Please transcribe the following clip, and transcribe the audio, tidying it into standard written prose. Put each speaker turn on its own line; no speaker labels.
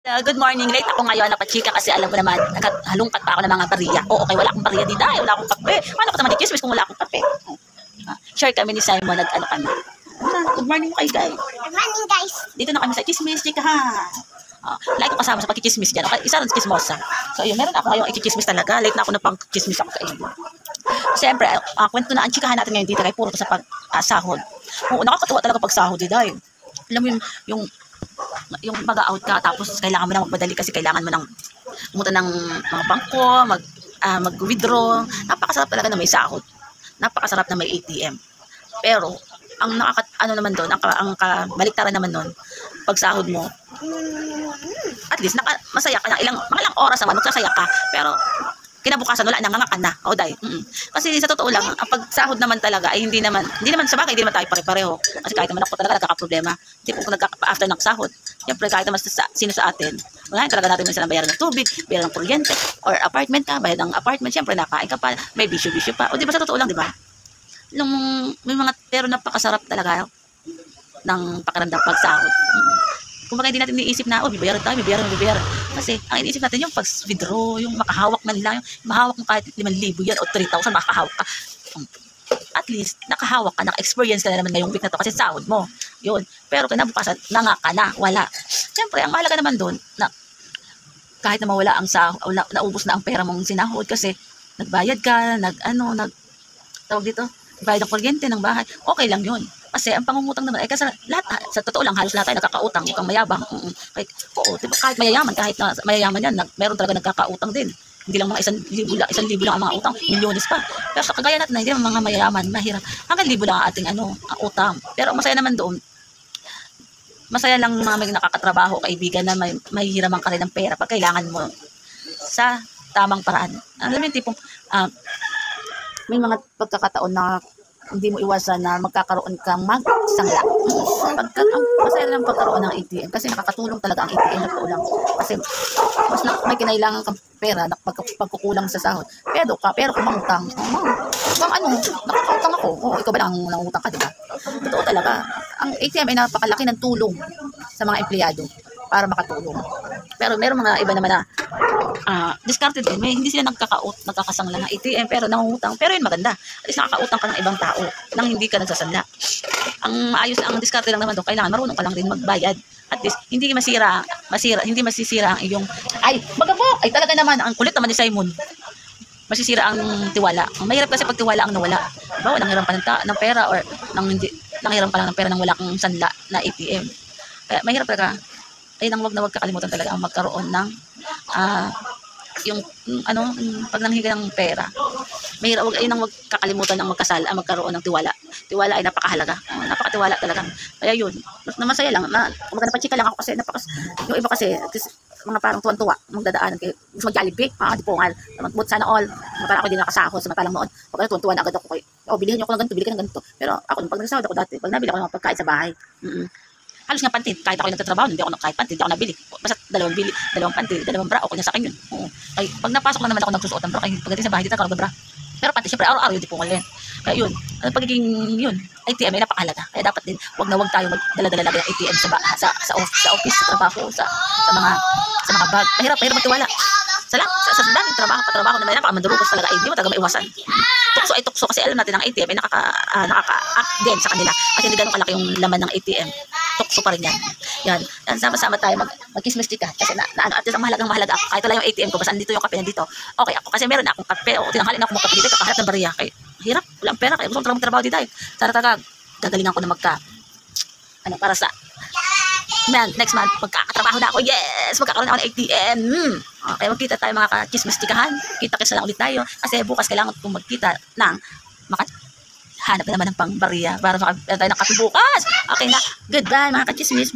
Good morning. Late ako ngayon, napachika kasi alam mo naman, naghalungkat pa ako ng mga bariya. Oo, okay, wala akong bariya dito. Wala akong kape. Paano ko naman i-chismis kung wala akong kape? Share kami ni Simon, nag-ano kami. Good morning mo kayo, guys.
Good morning, guys.
Dito na kami sa chismis, chika ha. Like ko kasama sa pagkichismis dyan. Okay, isa rin chismosa. So, yun, meron ako ngayong i-chismis talaga. Late na ako na pang chismis ako sa inyo. Siyempre, kwento na ang chikahan natin ngayon dito kay puro sa pag-sahod. Oo, nakakatuwa talaga pag-sahod dito. Alam mo yung mag-out ka tapos kailangan mo na magmadali kasi kailangan mo nang pumunta ng mga bangko, mag-withdraw. Napakasarap talaga na may sahod. Napakasarap na may ATM. Pero ang ano naman doon, ang kabaliktaran naman doon, pag sahod mo, at least masaya ka na mga ilang oras naman magsasaya ka, pero kinabukasan wala nang ka na. O dai. Kasi sa totoo lang, ang pagsahod naman talaga ay hindi naman sa bagay, hindi naman tayo pare-pareho. Kasi kahit naman ako talaga nagkakaproblema. Hindi po after ng sahod. Siyempre kahit naman sino sa atin, wala talaga natin minsan ang bayaran ng tubig, bayaran ng kuryente, or apartment ka, bayad ng apartment, siyempre nakain ka pa, may bisyo-bisyo pa. O di ba sa totoo lang, di ba? May mga pero napakasarap talaga ng pakiramdam pagsahod. Kumbaga hindi natin iniisip na, bibayaran tayo, bibayaran. Kasi ang iniisip natin yung pag-withdraw, yung makahawak man lang, yung mahawak mo kahit 5,000 yan o 3,000, makahawak ka. At least, nakahawak ka, naka-experience ka na naman ngayong week na to kasi sahod mo. Yun. Pero kinabukasan, nanga ka na, wala. Siyempre, ang mahalaga naman doon, na kahit na mawala ang sahod, naubos na ang pera mong sinahod kasi nagbayad ka, tawag dito, bayad ng kuryente ng bahay, okay lang yun. Kasi ang pangungutang naman, kasi lahat, sa totoo lang, halos lahat tayo nagkakautang, kung mayabang. Diba, kahit mayayaman, yan, meron talaga nagkakautang din. Hindi lang mga 1,000 lang ang mga utang, milyones pa. Pero sa kagaya natin, hindi mga mayayaman, mahirap. Hanggang 1,000 lang ang ating ang utang. Pero masaya naman doon, masaya lang mga may nakakatrabaho, kaibigan na may hiraman ka rin ng pera pag kailangan mo sa tamang paraan. Alam mo yung tipong, may mga pagkakataon na hindi mo iwasan na magkakaroon kang magsangla. Masaya lang pagkaroon ng ATM kasi nakakatulong talaga ang ATM na lang. Kasi mas may kinailangan kang pera na pagkukulang sa sahod. Pero kung mangutang, nakakautang ako. Ikaw ba lang nangutang ka, diba? Totoo talaga. Ang ATM ay napakalaki ng tulong sa mga empleyado para makatulong. Pero meron mga iba naman na discarded din. Hindi sila nagkakasangla ng ATM pero nangungutang. Pero yun maganda. At least nakakautang ka ng ibang tao nang hindi ka nagsasanla. Ang maayos ang discarded lang naman doon, kailangan marunong ka lang rin magbayad. At least hindi hindi masisira ang iyong magabok. Ay talaga naman, ang kulit naman ni Simon. Masisira ang tiwala. Ang mahirap kasi pag tiwala ang nawala. Diba? Nanghiram pa ng pera or nanghiram pa lang ng pera nang wala kang sanla na ATM. Kaya mahirap talaga. Ay wag na wag kakalimutan talaga ang magkaroon ng pag nanghiga ng pera. Mahirap wag kakalimutan ng magkaroon ng tiwala. Tiwala ay napakahalaga. Napakatiwala talaga. Kaya yun, masaya lang na napachika lang ako kasi yung iba kasi mga parang tuwan-tuwa magdadaanan kay gusto mag-Jollibee, di po nga but sana all parang ako din nakasahod samantalang noon pag tuwan-tuwa na agad ako bilhin niyo ako ng ganito, bili ka ng ganito. Pero ako pag nagsahod ako dati, pag nabili ako ng pagkain sa bahay, halos nga pantin, kahit ako nagtatrabaho, hindi ako kahit pantin, hindi ako nabili. Basta dalawang pantin, dalawang bra, okay na sa akin yun. Ay, pag napasok lang naman ako nagsusuot ng bra, ay pagdating sa bahay dito ako nagbabra. Pero pantin, syempre araw-araw yun di po ngalin. Kaya yun, pagiging yun, ATM ay napakahalaga. Kaya dapat din, wag na wag tayo magdala-dala lagi ng ATM sa office, sa trabaho, sa mga bag. Mahirap magtiwala. Sa daming katrabaho na may napakamandurugos talaga, ay hindi mo talaga maiwasan. Tukso ay tukso kasi alam natin ang ATM ay nakaka-act din sa kanila. Kasi hindi ganun kalaki yung laman ng ATM. Tukso pa rin yan. Yan sama-sama tayo mag-kismistika. Kasi at ang mahalaga ako. Kahit wala yung ATM ko, basta andito yung kape nandito. Okay ako, kasi meron na akong kape. O tinanghalin ako magkape dito, kakaharap ng bariya. Kaya hirap, walang pera. Kaya gusto ko magtrabaho dito. Sana talaga, gagalingan ko na para sa next month, magkakatrabaho na ako. Yes! Magkakaroon na ako ng ATM. Okay, magkita tayo mga ka-chismistikahan. Kita-kits na lang ulit tayo. Kasi bukas kailangan kong magkita ng hanap na naman ng pang-bariya para tayo ng kape bukas. Okay na. Goodbye mga ka-chismis.